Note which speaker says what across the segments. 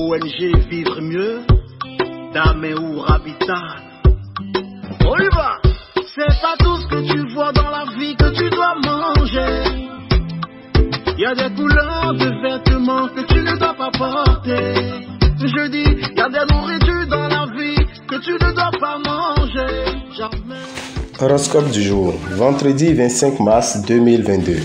Speaker 1: ONG Vivre Mieux, d'Améour Habitat. On y va! C'est pas tout ce que tu vois dans la vie que tu dois manger. Il y a des couleurs de vêtements que tu ne dois pas porter. Je dis, il y a des nourritures dans la vie que tu ne dois pas manger. Jamais.
Speaker 2: Horoscope du jour, vendredi 25 mars 2022.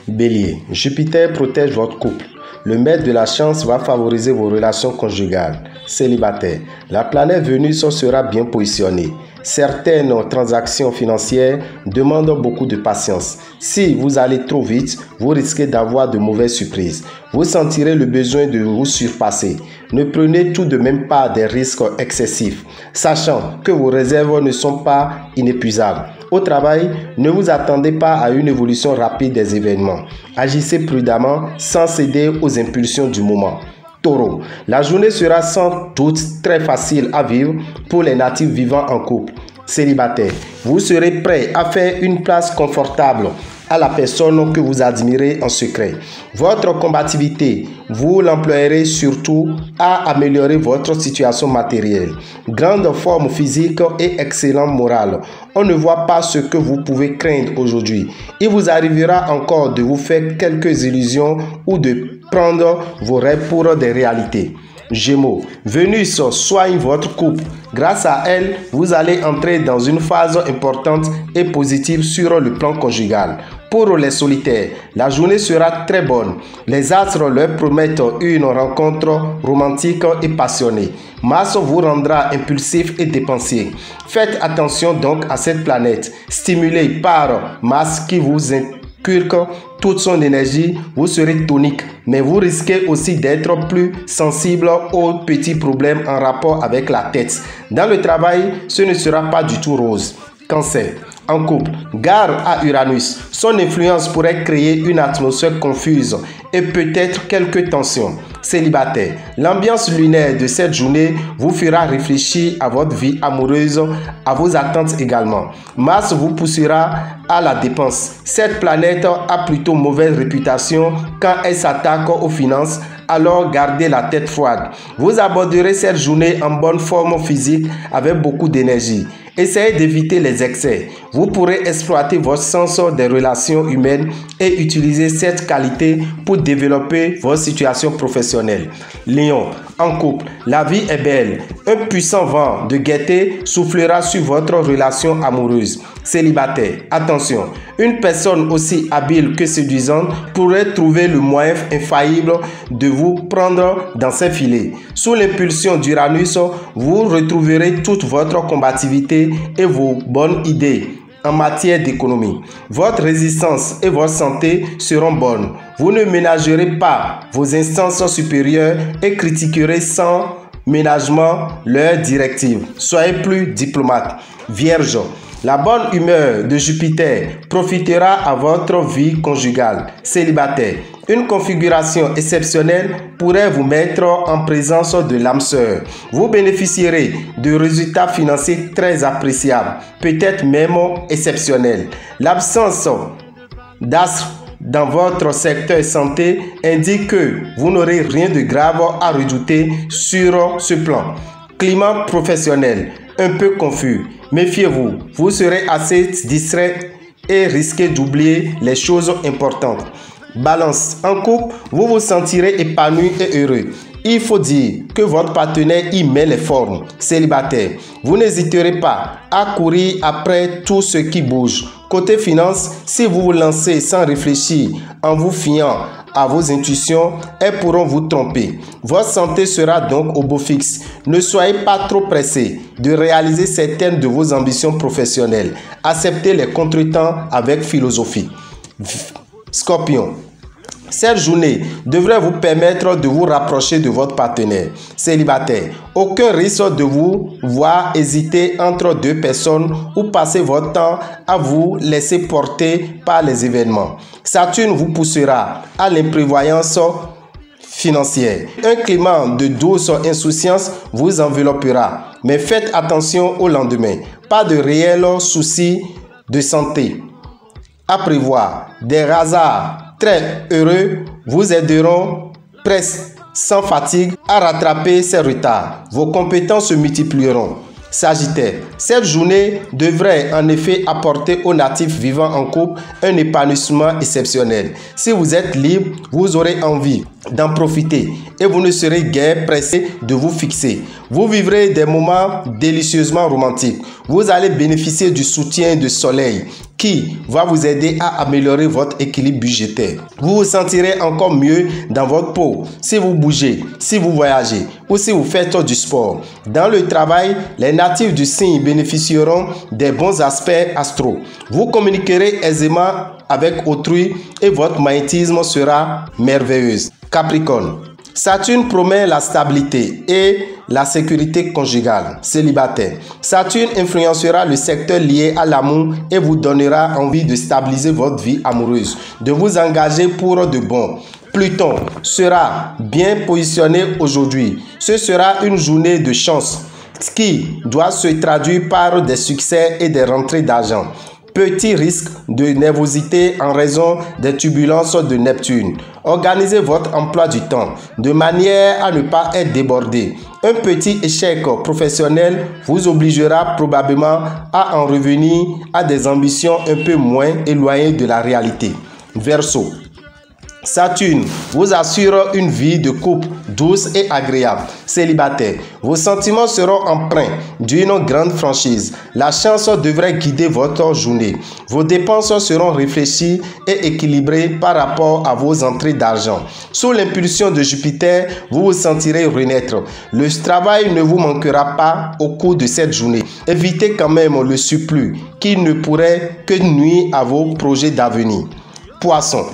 Speaker 2: Bélier, Jupiter protège votre couple. Le maître de la chance va favoriser vos relations conjugales. Célibataire, la planète Vénus sera bien positionnée. Certaines transactions financières demandent beaucoup de patience. Si vous allez trop vite, vous risquez d'avoir de mauvaises surprises. Vous sentirez le besoin de vous surpasser. Ne prenez tout de même pas des risques excessifs, sachant que vos réserves ne sont pas inépuisables. Au travail, ne vous attendez pas à une évolution rapide des événements. Agissez prudemment sans céder aux impulsions du moment. Taureau, la journée sera sans doute très facile à vivre pour les natifs vivant en couple. Célibataire, vous serez prêt à faire une place confortable à la personne que vous admirez en secret. Votre combativité, vous l'employerez surtout à améliorer votre situation matérielle. Grande forme physique et excellent moral. On ne voit pas ce que vous pouvez craindre aujourd'hui. Il vous arrivera encore de vous faire quelques illusions ou de prendre vos rêves pour des réalités. Gémeaux, Vénus soigne votre couple. Grâce à elle, vous allez entrer dans une phase importante et positive sur le plan conjugal. Pour les solitaires, la journée sera très bonne. Les astres leur promettent une rencontre romantique et passionnée. Mars vous rendra impulsif et dépensier. Faites attention donc à cette planète, stimulée par Mars qui vous inculque toute son énergie. Vous serez tonique, mais vous risquez aussi d'être plus sensible aux petits problèmes en rapport avec la tête. Dans le travail, ce ne sera pas du tout rose. Cancer. En couple, gare à Uranus. Son influence pourrait créer une atmosphère confuse et peut-être quelques tensions. Célibataire, l'ambiance lunaire de cette journée vous fera réfléchir à votre vie amoureuse, à vos attentes également. Mars vous poussera à la dépense. Cette planète a plutôt mauvaise réputation quand elle s'attaque aux finances, alors gardez la tête froide. Vous aborderez cette journée en bonne forme physique avec beaucoup d'énergie. Essayez d'éviter les excès. Vous pourrez exploiter votre sens des relations humaines et utiliser cette qualité pour développer votre situation professionnelle. Lion, en couple, la vie est belle. Un puissant vent de gaieté soufflera sur votre relation amoureuse. Célibataire, attention, une personne aussi habile que séduisante pourrait trouver le moyen infaillible de vous prendre dans ses filets. Sous l'impulsion d'Uranus, vous retrouverez toute votre combativité et vos bonnes idées en matière d'économie. Votre résistance et votre santé seront bonnes. Vous ne ménagerez pas vos instances supérieures et critiquerez sans ménagement leurs directives. Soyez plus diplomate. Vierge, la bonne humeur de Jupiter profitera à votre vie conjugale. Célibataire, une configuration exceptionnelle pourrait vous mettre en présence de l'âme sœur. Vous bénéficierez de résultats financiers très appréciables, peut-être même exceptionnels. L'absence d'astres dans votre secteur santé indique que vous n'aurez rien de grave à redouter sur ce plan. Climat professionnel un peu confus. Méfiez-vous, vous serez assez distrait et risquez d'oublier les choses importantes. Balance, en couple, vous vous sentirez épanoui et heureux. Il faut dire que votre partenaire y met les formes. Célibataire, vous n'hésiterez pas à courir après tout ce qui bouge. Côté finance, si vous vous lancez sans réfléchir en vous fiant à vos intuitions, elles pourront vous tromper. Votre santé sera donc au beau fixe. Ne soyez pas trop pressé de réaliser certaines de vos ambitions professionnelles. Acceptez les contretemps avec philosophie. Scorpion, cette journée devrait vous permettre de vous rapprocher de votre partenaire. Célibataire, aucun risque de vous voir hésiter entre deux personnes ou passer votre temps à vous laisser porter par les événements. Saturne vous poussera à l'imprévoyance financière. Un climat de douce insouciance vous enveloppera. Mais faites attention au lendemain. Pas de réels soucis de santé à prévoir. Des hasards très heureux vous aideront sans fatigue à rattraper ces retards. Vos compétences se multiplieront. Sagittaire, cette journée devrait en effet apporter aux natifs vivant en couple un épanouissement exceptionnel. Si vous êtes libre, vous aurez envie d'en profiter et vous ne serez guère pressé de vous fixer. Vous vivrez des moments délicieusement romantiques. Vous allez bénéficier du soutien du soleil qui va vous aider à améliorer votre équilibre budgétaire. Vous vous sentirez encore mieux dans votre peau si vous bougez, si vous voyagez ou si vous faites du sport. Dans le travail, les natifs du signe bénéficieront des bons aspects astro. Vous communiquerez aisément avec autrui et votre magnétisme sera merveilleux. Capricorne, Saturne promet la stabilité et la sécurité conjugale. Célibataire, Saturne influencera le secteur lié à l'amour et vous donnera envie de stabiliser votre vie amoureuse, de vous engager pour de bon. Pluton sera bien positionné aujourd'hui. Ce sera une journée de chance qui doit se traduire par des succès et des rentrées d'argent. Petit risque de nervosité en raison des turbulences de Neptune. Organisez votre emploi du temps de manière à ne pas être débordé. Un petit échec professionnel vous obligera probablement à en revenir à des ambitions un peu moins éloignées de la réalité. Verseau, Saturne vous assure une vie de couple douce et agréable. Célibataire, vos sentiments seront empreints d'une grande franchise. La chance devrait guider votre journée. Vos dépenses seront réfléchies et équilibrées par rapport à vos entrées d'argent. Sous l'impulsion de Jupiter, vous vous sentirez renaître. Le travail ne vous manquera pas au cours de cette journée. Évitez quand même le surplus qui ne pourrait que nuire à vos projets d'avenir. Poisson,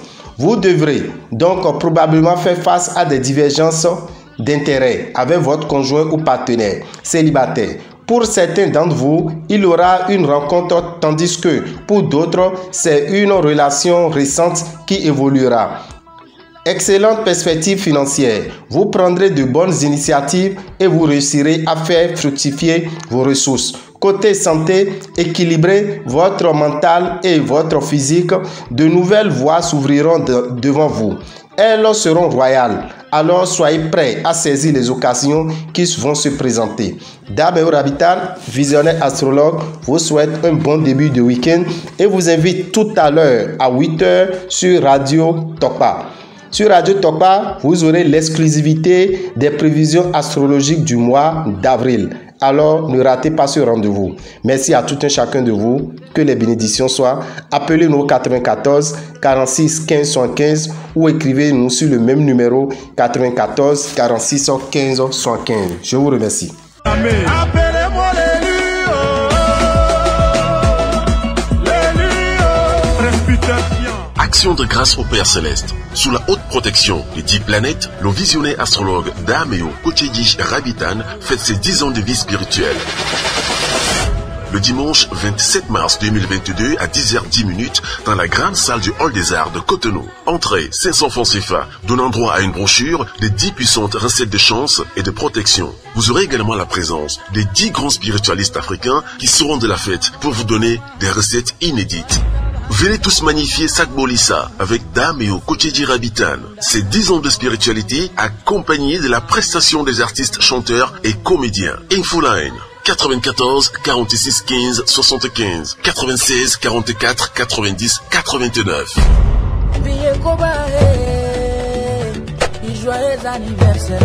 Speaker 2: vous devrez donc probablement faire face à des divergences d'intérêts avec votre conjoint ou partenaire. Célibataire, pour certains d'entre vous, il y aura une rencontre tandis que pour d'autres, c'est une relation récente qui évoluera. Excellente perspective financière. Vous prendrez de bonnes initiatives et vous réussirez à faire fructifier vos ressources. Côté santé, équilibrez votre mental et votre physique. De nouvelles voies s'ouvriront devant vous. Elles seront royales. Alors soyez prêts à saisir les occasions qui vont se présenter. Dameo Rabitan, visionnaire astrologue, vous souhaite un bon début de week-end et vous invite tout à l'heure à 8 h sur Radio Tokpa. Sur Radio Tokpa, vous aurez l'exclusivité des prévisions astrologiques du mois d'avril. Alors, ne ratez pas ce rendez-vous. Merci à tout un chacun de vous. Que les bénédictions soient. Appelez-nous au 94 46 15 75 ou écrivez-nous sur le même numéro 94 46 15 75. Je vous remercie.
Speaker 1: Amen. Appelez-moi l'élu.
Speaker 3: Action de grâce au Père Céleste. Sous la haute protection des 10 planètes, le visionnaire astrologue Dameo Kocheji Rabitan fête ses 10 ans de vie spirituelle. Le dimanche 27 mars 2022 à 10h10 dans la grande salle du Hall des Arts de Cotonou. Entrée 500 francs CFA, donnant droit à une brochure des 10 puissantes recettes de chance et de protection. Vous aurez également la présence des 10 grands spiritualistes africains qui seront de la fête pour vous donner des recettes inédites. Venez tous magnifier Sakbolissa avec Dameo Kocheji Rabitan. Ces 10 ans de spiritualité accompagnés de la prestation des artistes chanteurs et comédiens. Infoline 94 46 15 75 96 44 90 89.
Speaker 4: Joyeux anniversaire.